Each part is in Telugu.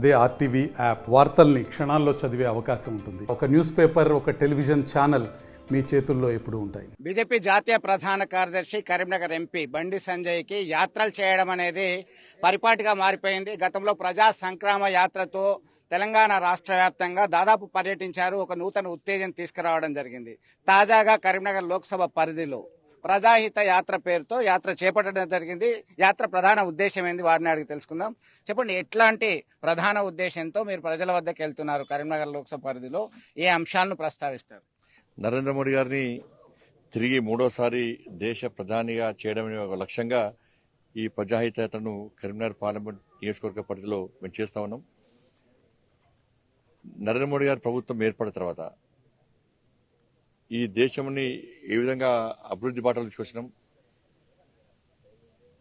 అదే ఆర్టీవీ యాప్ వార్తల్ని క్షణాల్లో చదివే అవకాశం ఉంటుంది. ఒక న్యూస్ పేపర్, ఒక టెలివిజన్ ఛానల్ మీ చేతుల్లో ఎప్పుడూ ఉంటాయి. బీజేపీ జాతీయ ప్రధాన కార్యదర్శి కరీంనగర్ ఎంపీ బండి సంజయ్కి యాత్రలు చేయడం అనేది పరిపాటిగా మారిపోయింది. గతంలో ప్రజా సంక్రామ యాత్రతో తెలంగాణ రాష్ట్ర వ్యాప్తంగా దాదాపు పర్యటించారు. ఒక నూతన ఉత్తేజం తీసుకురావడం జరిగింది. తాజాగా కరీంనగర్ లోక్సభ పరిధిలో ప్రజాహిత యాత్ర పేరుతో యాత్ర చేపట్టడం జరిగింది. యాత్ర ప్రధాన ఉద్దేశం ఏంది వారిని అడిగి తెలుసుకుందాం. చెప్పండి, ఎట్లాంటి ప్రధాన ఉద్దేశంతో మీరు ప్రజల వద్దకు వెళ్తున్నారు? కరీంనగర్ లోక్సభ పరిధిలో ఏ అంశాలను ప్రస్తావిస్తారు? నరేంద్ర మోడీ గారిని తిరిగి మూడోసారి దేశ ప్రధానిగా చేయడమే ఒక లక్ష్యంగా ఈ ప్రజాహిత యాత్రను కరీంనగర్ పార్లమెంట్ నియోజకవర్గ పరిధిలో మేము చేస్తా ఉన్నాం. నరేంద్ర మోడీ గారి ప్రభుత్వం ఏర్పడిన తర్వాత ఈ దేశంని ఏ విధంగా అభివృద్ధి బాటలు తీసుకొచ్చినాం,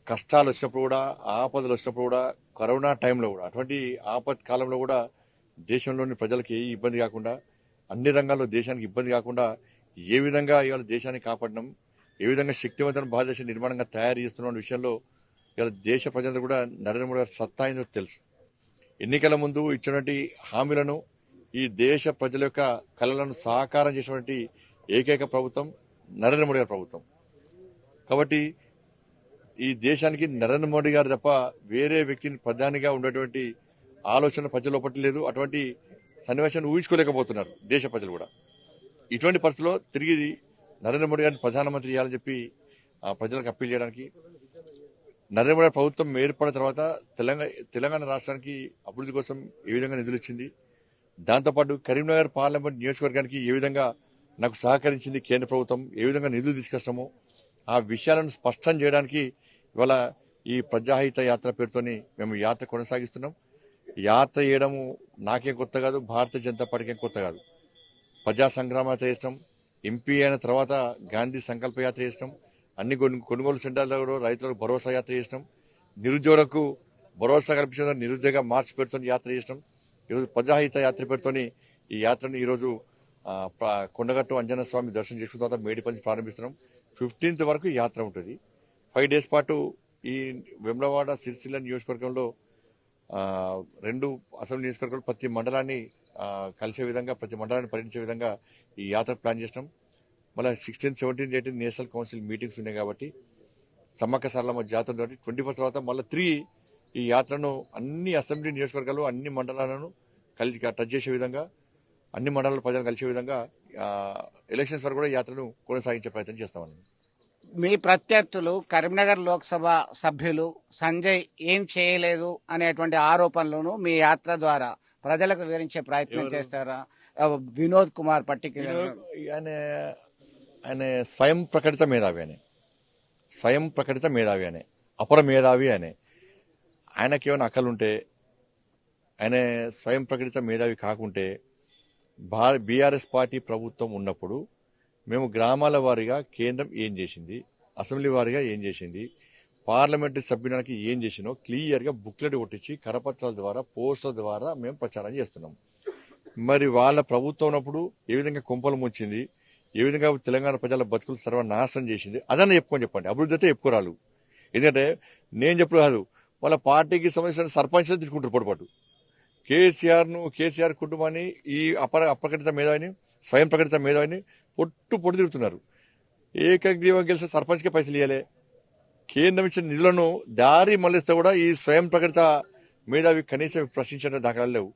కష్టాలు వచ్చినప్పుడు కూడా, ఆపదలు వచ్చినప్పుడు కూడా, కరోనా టైంలో కూడా, అటువంటి ఆపత్ కాలంలో కూడా దేశంలోని ప్రజలకు ఏ ఇబ్బంది కాకుండా, అన్ని రంగాల్లో దేశానికి ఇబ్బంది కాకుండా ఏ విధంగా ఇవాళ దేశాన్ని కాపాడడం, ఏ విధంగా శక్తివంతమైన భారతదేశ నిర్మాణంగా తయారు చేస్తున్న విషయంలో ఇవాళ దేశ ప్రజలందరూ కూడా నరేంద్ర మోడీ గారి సత్తా ఏందో తెలుసు. ఎన్నికల ముందు ఇచ్చినటువంటి హామీలను, ఈ దేశ ప్రజల యొక్క కళలను సాకారం చేసినటువంటి ఏకైక ప్రభుత్వం నరేంద్ర మోడీ గారి ప్రభుత్వం. కాబట్టి ఈ దేశానికి నరేంద్ర మోడీ గారు తప్ప వేరే వ్యక్తిని ప్రధానిగా ఉండేటువంటి ఆలోచన ప్రజల లోపల లేదు. అటువంటి సన్నివేశాన్ని ఊహించుకోలేకపోతున్నారు దేశ ప్రజలు కూడా. ఇటువంటి పరిస్థితుల్లో తిరిగి నరేంద్ర మోడీ గారిని ప్రధానమంత్రి చేయాలని చెప్పి ప్రజలకు అప్పీల్ చేయడానికి నరేంద్ర మోడీ ప్రభుత్వం ఏర్పడిన తర్వాత తెలంగాణ రాష్ట్రానికి అభివృద్ధి కోసం ఏ విధంగా నిధులు ఇచ్చింది, దాంతోపాటు కరీంనగర్ పార్లమెంట్ నియోజకవర్గానికి ఏ విధంగా నాకు సహకరించింది కేంద్ర ప్రభుత్వం, ఏ విధంగా నిధులు తీసుకొస్తామో ఆ విషయాలను స్పష్టం చేయడానికి ఇవాళ ఈ ప్రజాహిత యాత్ర పేరుతోని మేము యాత్ర కొనసాగిస్తున్నాం. యాత్ర చేయడము నాకేం కొత్త కాదు, భారతీయ జనతా పార్టీకి ఏం కొత్త కాదు. ప్రజా సంగ్రామ యాత్ర చేస్తాం, ఎంపీ అయిన తర్వాత గాంధీ సంకల్ప యాత్ర చేస్తాం, అన్ని కొనుగోలు సెంటర్లలో రైతులకు భరోసా యాత్ర చేస్తాం, నిరుద్యోగులకు భరోసా కల్పించిన నిరుద్యోగ మార్చ్ పేరుతో యాత్ర చేస్తాం. ఈరోజు ప్రజాహిత యాత్ర పేరుతోని ఈ యాత్రను ఈరోజు కొండగట్టు అంజన స్వామి దర్శనం చేసుకున్న తర్వాత మేడిపల్లి ప్రారంభిస్తున్నాం. 15th వరకు ఈ యాత్ర ఉంటుంది. 5 days పాటు ఈ వేములవాడ సిరిసిల్ల నియోజకవర్గంలో 2 అసెంబ్లీ నియోజకవర్గాలు ప్రతి మండలాన్ని కలిసే విధంగా, ప్రతి మండలాన్ని పర్యటించే విధంగా ఈ యాత్ర ప్లాన్ చేస్తాం. మళ్ళీ 16th, 17th, 18th national council meetings ఉన్నాయి కాబట్టి సమ్మక్క సారలమ్మ జాతర తోటి 21st తర్వాత మళ్ళీ 3 ఈ యాత్రను అన్ని అసెంబ్లీ నియోజకవర్గాలు, అన్ని మండలాలను కలిసి టచ్ చేసే విధంగా, అన్ని మండలాల ప్రజలు కలిసే విధంగా ఎలక్షన్స్ వరకు కూడా యాత్రను కొనసాగించే ప్రయత్నం చేస్తామని. మీ ప్రత్యర్థులు కరీంనగర్ లోక్సభ సభ్యులు సంజయ్ ఏం చేయలేదు అనేటువంటి ఆరోపణలను మీ యాత్ర ద్వారా ప్రజలకు వివరించే ప్రయత్నం చేస్తారా? వినోద్ కుమార్ పర్టిక్యులర్ ఆయన స్వయం ప్రకటిత మేధావి అనే అపర మేధావి అనే ఆయనకి ఏమైనా అక్కలుంటే, ఆయన స్వయం ప్రకటిత మేధావి కాకుంటే బీఆర్ఎస్ పార్టీ ప్రభుత్వం ఉన్నప్పుడు మేము గ్రామాల వారీగా కేంద్రం ఏం చేసింది, అసెంబ్లీ వారీగా ఏం చేసింది, పార్లమెంటరీ సభ్యునికి ఏం చేసినో క్లియర్గా బుక్లెట్ కొట్టించి కరపత్రాల ద్వారా, పోస్టర్ల ద్వారా మేము ప్రచారం చేస్తున్నాం. మరి వాళ్ళ ప్రభుత్వం ఉన్నప్పుడు ఏ విధంగా కొంపలు ముంచింది, ఏ విధంగా తెలంగాణ ప్రజల బతుకులు సర్వనాశనం చేసింది, అదన్నా చెప్పండి. అభివృద్ధి అయితే చెప్పుకోరాలు. ఎందుకంటే నేను చెప్పు కాదు, వాళ్ళ పార్టీకి సంబంధించిన సర్పంచ్లు తీసుకుంటారు పొరపాటు. కేసీఆర్ కుటుంబాన్ని ఈ అప్రకటిత మేధావిని, స్వయం ప్రకటిత మేధావిని పొట్టు తిరుగుతున్నారు. ఏకగ్రీవం గెలిచిన సర్పంచ్కే పైసలు ఇవ్వలే, కేంద్రం ఇచ్చిన నిధులను దారి మళ్లిస్తే కూడా ఈ స్వయం ప్రకటిత మేధావి కనీసం ప్రశ్నించిన దాఖలాలు లేవు.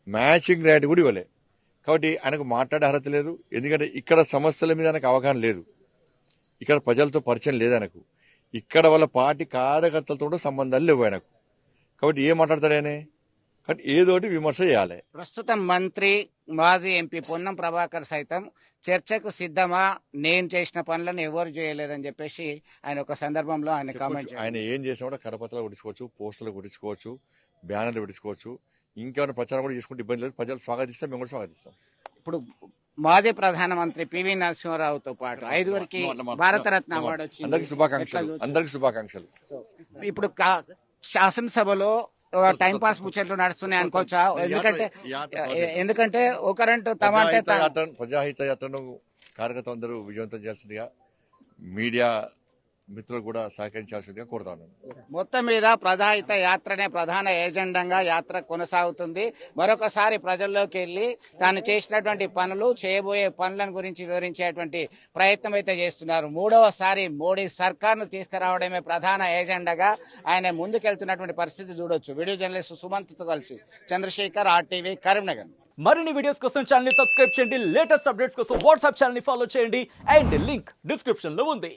మ్యాచింగ్ రైట్ కూడా ఇవ్వలే. కాబట్టి ఆయనకు మాట్లాడే అర్హత లేదు. ఎందుకంటే ఇక్కడ సమస్యల మీద ఆయనకు అవగాహన లేదు, ఇక్కడ ప్రజలతో పరిచయం లేదు ఆయనకు, ఇక్కడ వాళ్ళ పార్టీ కార్యకర్తలతో కూడా సంబంధాలు లేవు ఆయనకు. కాబట్టి ఏం మాట్లాడతాడు ఆయన? కానీ ఏదోటి విమర్శ చేయాలి. ప్రస్తుతం మంత్రి, మాజీ ఎంపీ పొన్నం ప్రభాకర్ సైతం చర్చకు సిద్ధమా, నేను చేసిన పనులను ఎవరు చేయలేదని చెప్పేసి ఆయన ఒక సందర్భంలో ఆయన కామెంట్. ఆయన ఏం చేసినా కూడా కరపత్రాలు కొట్టించుకోవచ్చు, పోస్టర్లు కొట్టించుకోవచ్చు, బ్యానర్లు కొట్టించుకోవచ్చు, ఇంకేమైనా ప్రచారం కూడా చేసుకుంటే ఇబ్బంది లేదు. ప్రజలు స్వాగతిస్తాం, మేము కూడా స్వాగతిస్తాం. ఇప్పుడు మాజీ ప్రధానమంత్రి పివి నరసింహారావుతో పాటు 5గురికి భారతరత్న అవార్డు వచ్చింది. అందరికి శుభాకాంక్షలు. ఇప్పుడు శాసనసభలో టైంపాస్ ముచ్చట్లు నడుస్తున్నాయి అనుకోవచ్చా? ఎందుకంటే ఒకరంటూ ప్రజాహిత యాత్రను కార్యకర్తలు అందరూ విజయవంతం చేయాల్సిందిగా మీడియా మిత్రులు కూడా సహకరించాల్సిందిగా కోరుతా ఉన్నాను. మొత్తం మీద ప్రజాహిత యాత్రనే ప్రధాన ఏజెండాగా యాత్ర కొనసాగుతుంది. మరొకసారి ప్రజల్లోకి వెళ్లి తాను చేసినటువంటి పనులు, చేయబోయే పనులను గురించి వివరించేటువంటి ప్రయత్నం అయితే చేస్తున్నారు. మూడవసారి మోడీ సర్కార్ను తీసుకురావడమే ప్రధాన ఏజెండాగా ఆయన ముందుకెళ్తున్నటువంటి పరిస్థితి చూడొచ్చు. వీడియో జర్నలిస్ట్ సుమంత్తో కలిసి చంద్రశేఖర్, RTV, కరీంనగర్. మరిన్ని వీడియోస్ కోసం ఛానల్ ని సబ్స్క్రైబ్ చేయండి. లేటెస్ట్ అప్డేట్స్ కోసం వాట్సాప్ ఛానల్ ని ఫాలో చేయండి. అండ్ లింక్ డిస్క్రిప్షన్ లో ఉంది.